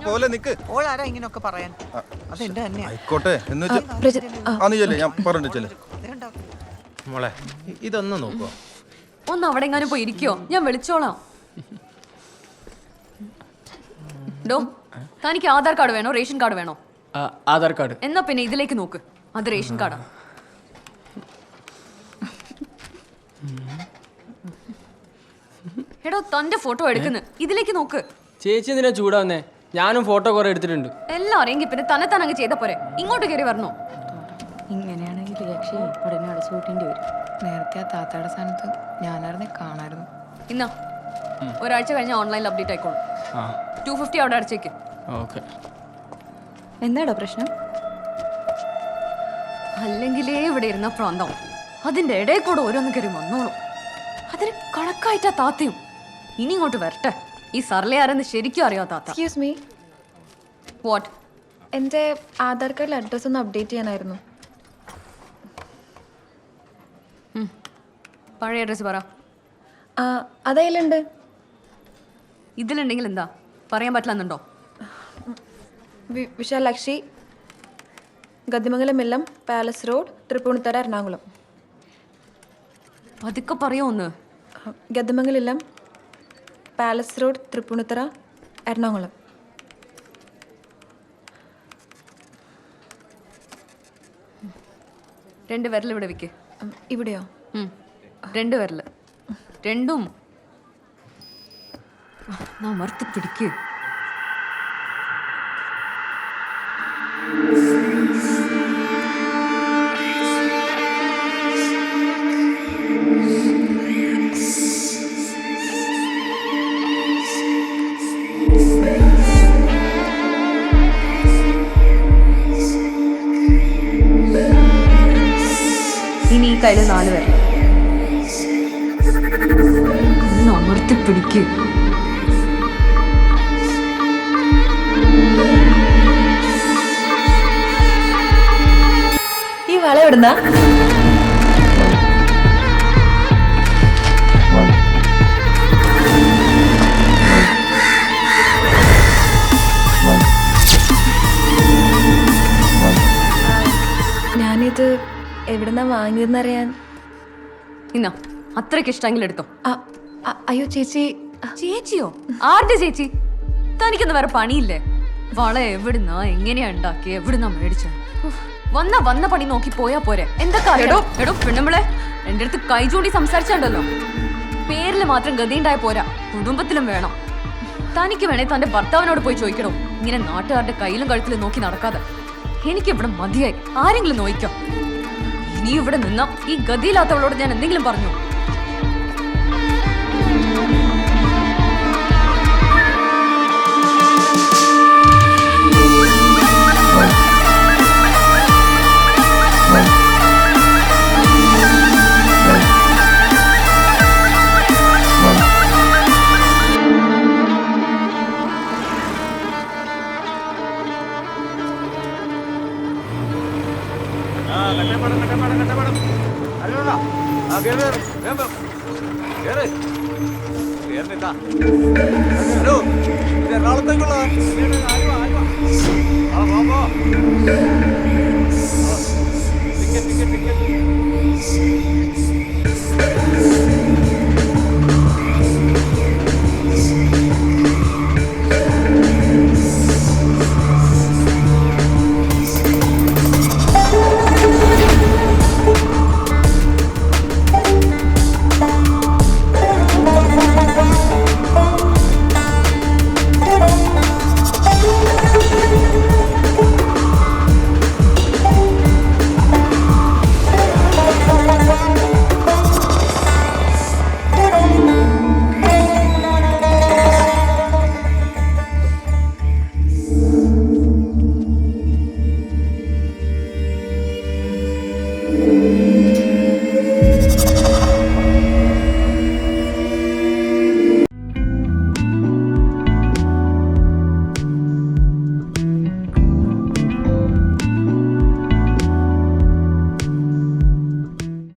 പോലെ നിക്ക്. ഓളാരാ ഇങ്ങനെയൊക്കെ പറയാൻ? അതെന്റെ തന്നെയാ. ആയിക്കോട്ടെ എന്ന് വെച്ചാൽ ഞാൻ പറഞ്ഞു. മോളെ ഇതൊന്ന് നോക്കോ. ഒന്ന് അവിടെ എങ്ങാനും പോയി ഇരിക്കോ, ഞാൻ വിളിച്ചോളാം. ഡോ, തനിക്ക് ആധാർ കാർഡ് വേണോ റേഷൻ കാർഡ് വേണോ? ആധാർ കാർഡ്. എന്നാ പിന്നെ ഇതിലേക്ക് നോക്ക്, അത് റേഷൻ കാർഡാ. എടോ, തന്റെ ഫോട്ടോ എടുക്കുന്നു, ഇതിലേക്ക് നോക്ക്. ചേച്ചി എന്തിനാ ചൂടാവുന്നേ? ഞാനും ഫോട്ടോ കുറെ എടുത്തിട്ടുണ്ട്. എല്ലാം അറിയെങ്കിൽ പിന്നെ തന്നെ അങ്ങ് ചെയ്ത പോരെ, ഇങ്ങോട്ട് കയറി വരണോ? ഇങ്ങനെയാണെങ്കിൽ രക്ഷ ഉടനെ അടച്ചു കൂട്ടേണ്ടി വരും. നേരത്തെ ആ താത്തയുടെ സ്ഥാനത്ത് ഞാനായിരുന്നേ കാണായിരുന്നു. ഇന്നാ ഒരാഴ്ച കഴിഞ്ഞ ഓൺലൈനിൽ അപ്ഡേറ്റ് ആയിക്കോളും. 250 അവിടെ അടച്ചേക്ക്. എന്താടോ പ്രശ്നം? അല്ലെങ്കിലേ ഇവിടെ ഇരുന്ന പ്രാന്തം, അതിന്റെ ഇടയിൽ കൂടെ ഓരോന്ന് കയറി വന്നോളും. അതിന് കണക്കായിട്ടാ താത്തയും. ഇനി ഇങ്ങോട്ട് വരട്ടെ, ഈ സർലയാരെന്ന് ശരിക്കും അറിയാ താത്ത. Excuse me. വാട്ട്? എൻ്റെ ആധാർ കാർഡിൽ അഡ്രസ്സ് ഒന്ന് അപ്ഡേറ്റ് ചെയ്യാനായിരുന്നു. പഴയ അഡ്രസ്സ് പറ. അതേലുണ്ട്. ഇതിലുണ്ടെങ്കിൽ എന്താ പറയാൻ പറ്റില്ലെന്നുണ്ടോ? വിശാലാക്ഷി, ഗദ്ദിമംഗലം മില്ലം, പാലസ് റോഡ്, തൃപ്പൂണിത്തറ, എറണാകുളം. പതുക്കെ പറയോ ഒന്ന്. Gaddimangalam, palace road, Tripunithura, Ernakulam. രണ്ട് വിരൽ ഇവിടെ വെക്ക്. ഇവിടെയോ? രണ്ട് വിരൽ രണ്ടും മറുത്ത് പിടിക്ക്. ഇനി ഈ കയ്യിൽ 4 വിരൽ അമർത്തി പിടിക്ക്. ഈ വള എവിടുന്ന? ഞാനിത് എവിടുന്നാ വാങ്ങിയെന്നറിയാൻ. ഇന്നാ അത്രയ്ക്ക് ഇഷ്ടമെങ്കിലും എടുത്തോ. അയ്യോ ചേച്ചി. ചേച്ചിയോ? ആരുടെ ചേച്ചി? തനിക്കൊന്നും വേറെ പണിയില്ലേ? വള എവിടുന്നാ എങ്ങനെയാ ഉണ്ടാക്കി, എവിടുന്നാ മേടിച്ച? വന്ന പണി നോക്കി പോയാ പോരെ. എന്തൊക്കെ എടോ പെണ്ണുമ്പളെ എന്റെ അടുത്ത് കൈ ചൂണ്ടി സംസാരിച്ചുണ്ടല്ലോ. പേരില് മാത്രം ഗതിയുണ്ടായ പോരാ, കുടുംബത്തിലും വേണം. തനിക്ക് വേണേ തന്റെ ഭർത്താവിനോട് പോയി ചോദിക്കണോ, ഇങ്ങനെ നാട്ടുകാരുടെ കയ്യിലും കഴുത്തിലും നോക്കി നടക്കാതെ. എനിക്ക് ഇവിടെ മതിയായി, ആരെങ്കിലും നോയിക്കോ. ഇനി ഇവിടെ നിന്നാ ഈ ഗതിയില്ലാത്തവളോട് ഞാൻ എന്തെങ്കിലും പറഞ്ഞു